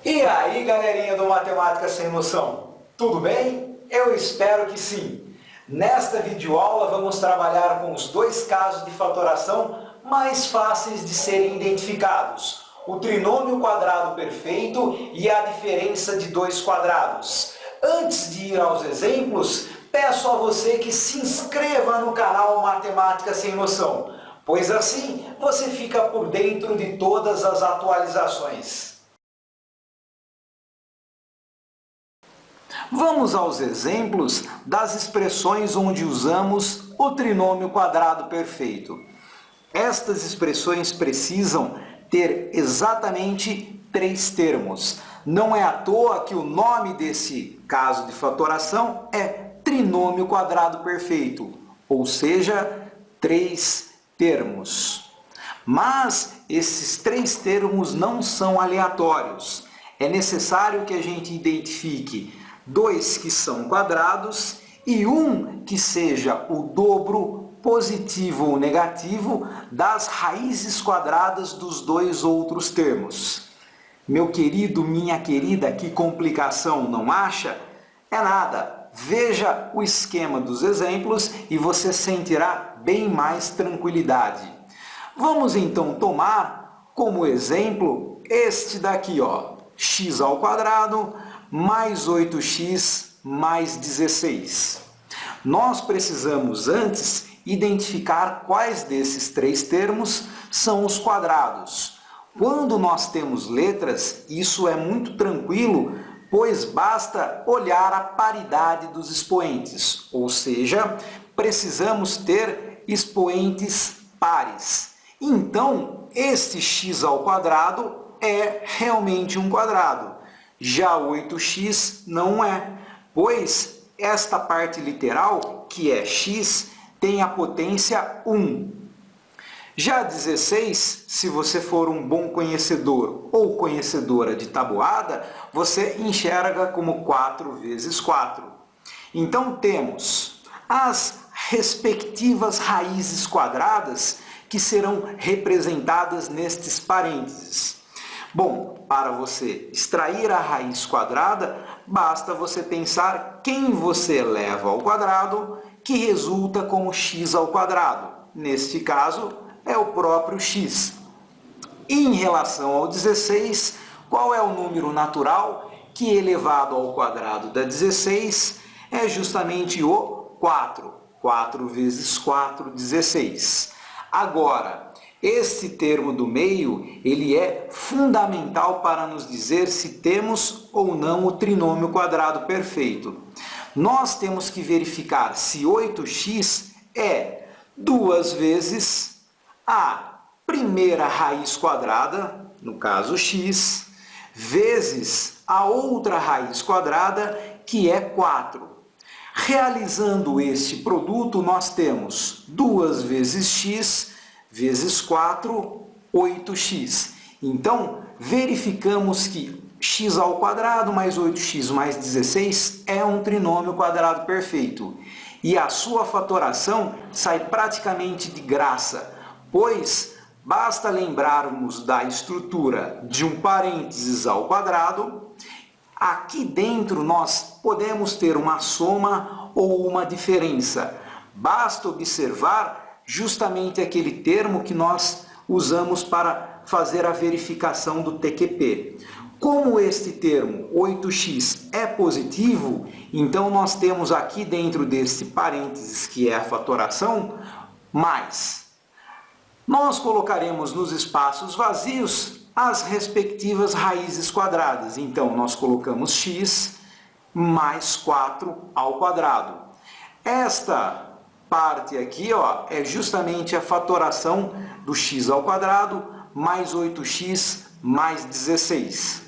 E aí, galerinha do Matemática Sem Noção, tudo bem? Eu espero que sim. Nesta videoaula vamos trabalhar com os dois casos de fatoração mais fáceis de serem identificados: o trinômio quadrado perfeito e a diferença de dois quadrados. Antes de ir aos exemplos, peço a você que se inscreva no canal Matemática Sem Noção, pois assim você fica por dentro de todas as atualizações. Vamos aos exemplos das expressões onde usamos o trinômio quadrado perfeito. Estas expressões precisam ter exatamente três termos. Não é à toa que o nome desse caso de fatoração é trinômio quadrado perfeito, ou seja, três termos. Mas esses três termos não são aleatórios. É necessário que a gente identifique dois que são quadrados e um que seja o dobro positivo ou negativo das raízes quadradas dos dois outros termos. Meu querido, minha querida, que complicação, não acha? É nada. Veja o esquema dos exemplos e você sentirá bem mais tranquilidade. Vamos então tomar como exemplo este daqui, ó, x ao quadrado mais 8x mais 16. Nós precisamos antes identificar quais desses três termos são os quadrados. Quando nós temos letras, isso é muito tranquilo, pois basta olhar a paridade dos expoentes, ou seja, precisamos ter expoentes pares. Então, este x ao quadrado é realmente um quadrado. Já 8x não é, pois esta parte literal, que é x, tem a potência 1. Já 16, se você for um bom conhecedor ou conhecedora de tabuada, você enxerga como 4 vezes 4. Então temos as respectivas raízes quadradas que serão representadas nestes parênteses. Bom, para você extrair a raiz quadrada, basta você pensar quem você eleva ao quadrado, que resulta como x ao quadrado. Neste caso, é o próprio x. E em relação ao 16, qual é o número natural que elevado ao quadrado dá 16? É justamente o 4. 4 vezes 4, 16. Agora, este termo do meio, ele é fundamental para nos dizer se temos ou não o trinômio quadrado perfeito. Nós temos que verificar se 8x é 2 vezes a primeira raiz quadrada, no caso x, vezes a outra raiz quadrada, que é 4. Realizando este produto, nós temos 2 vezes x vezes 4, 8x. Então, verificamos que x ao quadrado mais 8x mais 16 é um trinômio quadrado perfeito. E a sua fatoração sai praticamente de graça, pois basta lembrarmos da estrutura de um parênteses ao quadrado. Aqui dentro nós podemos ter uma soma ou uma diferença. Basta observar justamente aquele termo que nós usamos para fazer a verificação do TQP. Como este termo 8x é positivo, então nós temos aqui dentro deste parênteses, que é a fatoração, mais. Nós colocaremos nos espaços vazios as respectivas raízes quadradas. Então, nós colocamos x mais 4 ao quadrado. Esta parte aqui, ó, é justamente a fatoração do x ao quadrado mais 8x mais 16.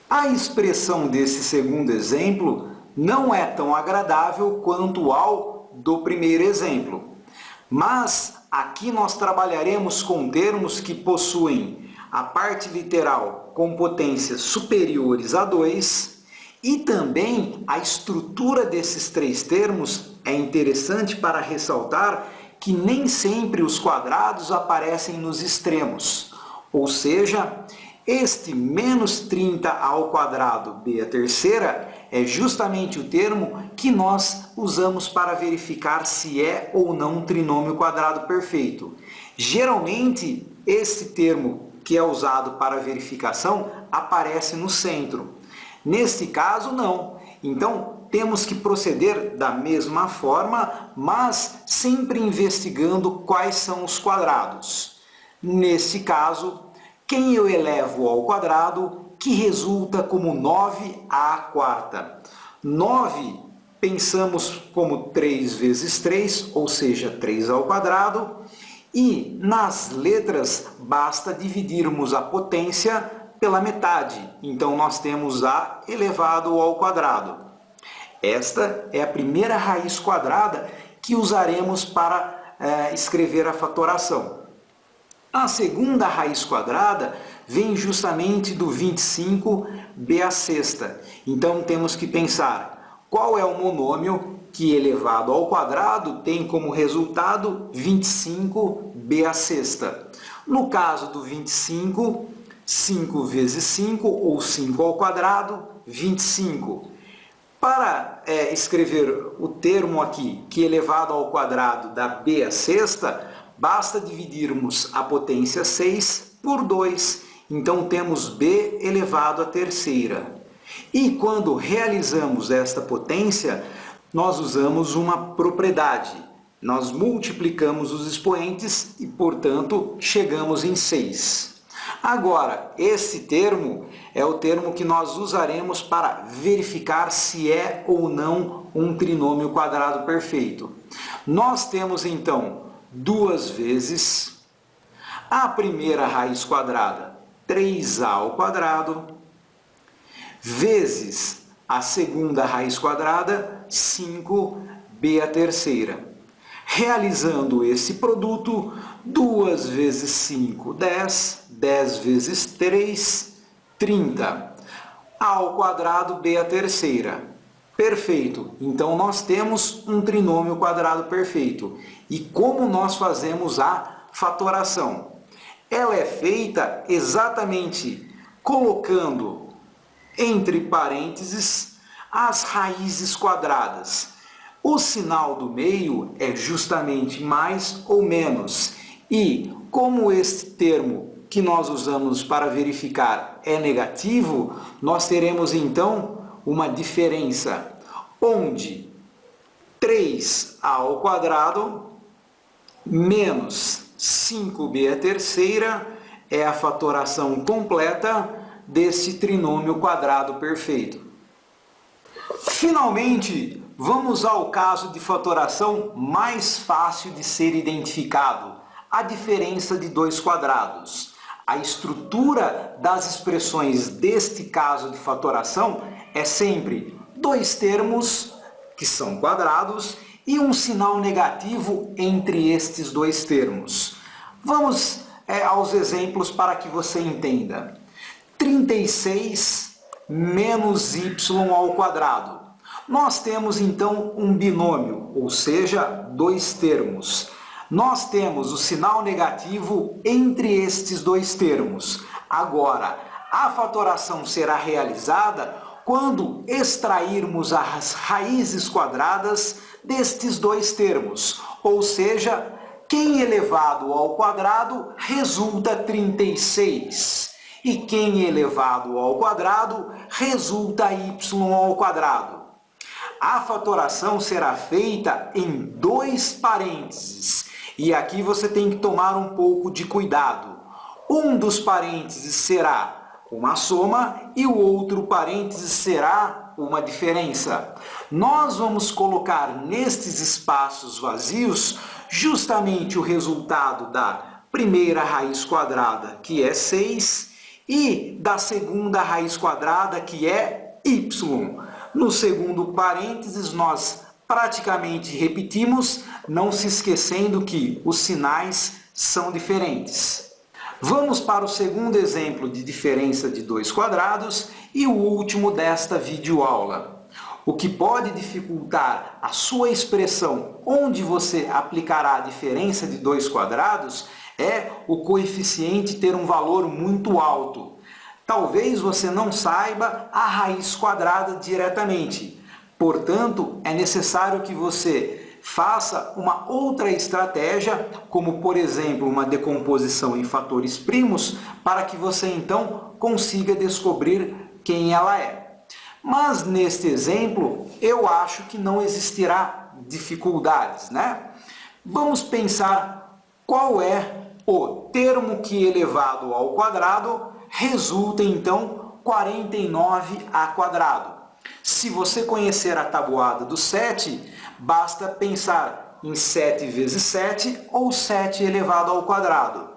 A expressão desse segundo exemplo não é tão agradável quanto ao do primeiro exemplo, mas aqui nós trabalharemos com termos que possuem a parte literal com potências superiores a 2 e também a estrutura desses três termos é interessante para ressaltar que nem sempre os quadrados aparecem nos extremos, ou seja, Este menos 30 ao quadrado b à terceira é justamente o termo que nós usamos para verificar se é ou não um trinômio quadrado perfeito. Geralmente, esse termo que é usado para verificação aparece no centro. Neste caso, não. Então, temos que proceder da mesma forma, mas sempre investigando quais são os quadrados. Nesse caso, quem eu elevo ao quadrado, que resulta como 9/4. 9 pensamos como 3 vezes 3, ou seja, 3 ao quadrado. E nas letras, basta dividirmos a potência pela metade. Então, nós temos a elevado ao quadrado. Esta é a primeira raiz quadrada que usaremos para escrever a fatoração. A segunda raiz quadrada vem justamente do 25b à sexta. Então, temos que pensar qual é o monômio que elevado ao quadrado tem como resultado 25b à sexta. No caso do 25, 5 vezes 5, ou 5 ao quadrado, 25. Para escrever o termo aqui, que elevado ao quadrado dá b à sexta, basta dividirmos a potência 6 por 2. Então, temos b elevado à terceira. E quando realizamos esta potência, nós usamos uma propriedade. Nós multiplicamos os expoentes e, portanto, chegamos em 6. Agora, esse termo é o termo que nós usaremos para verificar se é ou não um trinômio quadrado perfeito. Nós temos, então, 2 vezes a primeira raiz quadrada, 3a ao quadrado, vezes a segunda raiz quadrada, 5b à terceira. Realizando esse produto, 2 vezes 5, 10, 10 vezes 3, 30, ao quadrado b à terceira. Perfeito! Então, nós temos um trinômio quadrado perfeito. E como nós fazemos a fatoração? Ela é feita exatamente colocando entre parênteses as raízes quadradas. O sinal do meio é justamente mais ou menos. E como este termo que nós usamos para verificar é negativo, nós teremos então uma diferença onde 3a ao quadrado menos 5b à terceira é a fatoração completa desse trinômio quadrado perfeito. Finalmente, vamos ao caso de fatoração mais fácil de ser identificado, a diferença de dois quadrados. A estrutura das expressões deste caso de fatoração é sempre dois termos, que são quadrados, e um sinal negativo entre estes dois termos. Vamos aos exemplos para que você entenda. 36 menos y ao quadrado. Nós temos, então, um binômio, ou seja, dois termos. Nós temos o sinal negativo entre estes dois termos. Agora, a fatoração será realizada quando extrairmos as raízes quadradas destes dois termos, ou seja, quem elevado ao quadrado resulta 36. E quem elevado ao quadrado resulta y ao quadrado. A fatoração será feita em dois parênteses. E aqui você tem que tomar um pouco de cuidado. Um dos parênteses será uma soma e o outro parêntese será uma diferença. Nós vamos colocar nestes espaços vazios justamente o resultado da primeira raiz quadrada, que é 6, e da segunda raiz quadrada, que é y. No segundo parênteses, nós praticamente repetimos, não se esquecendo que os sinais são diferentes. Vamos para o segundo exemplo de diferença de dois quadrados e o último desta videoaula. O que pode dificultar a sua expressão onde você aplicará a diferença de dois quadrados é o coeficiente ter um valor muito alto. Talvez você não saiba a raiz quadrada diretamente. Portanto, é necessário que você faça uma outra estratégia, como por exemplo uma decomposição em fatores primos, para que você então consiga descobrir quem ela é. Mas neste exemplo, eu acho que não existirá dificuldades, né? Vamos pensar qual é o termo que elevado ao quadrado resulta então 49a². Se você conhecer a tabuada do 7, basta pensar em 7 vezes 7 ou 7 elevado ao quadrado.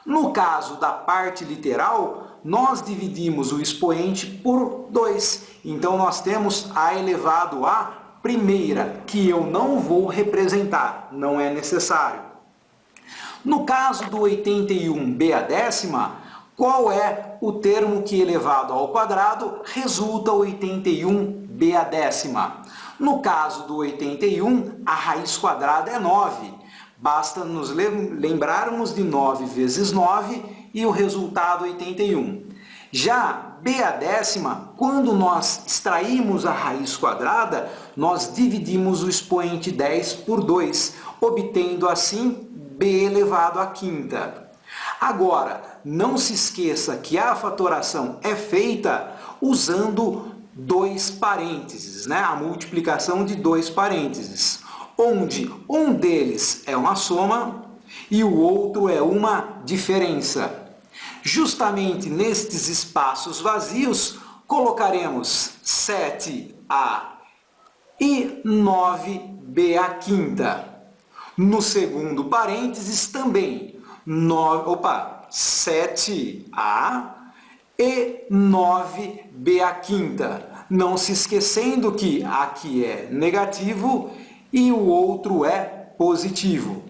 No caso da parte literal, nós dividimos o expoente por 2. Então, nós temos a elevado à primeira, que eu não vou representar, não é necessário. No caso do 81b², qual é o termo que elevado ao quadrado resulta 81b²? No caso do 81, a raiz quadrada é 9. Basta nos lembrarmos de 9 vezes 9 e o resultado 81. Já b², quando nós extraímos a raiz quadrada, nós dividimos o expoente 10 por 2, obtendo assim b elevado à quinta. Agora, não se esqueça que a fatoração é feita usando dois parênteses, né? A multiplicação de dois parênteses, onde um deles é uma soma e o outro é uma diferença. Justamente nestes espaços vazios, colocaremos 7a e 9b². No segundo parênteses também, 7a e 9b². Não se esquecendo que aqui é negativo e o outro é positivo.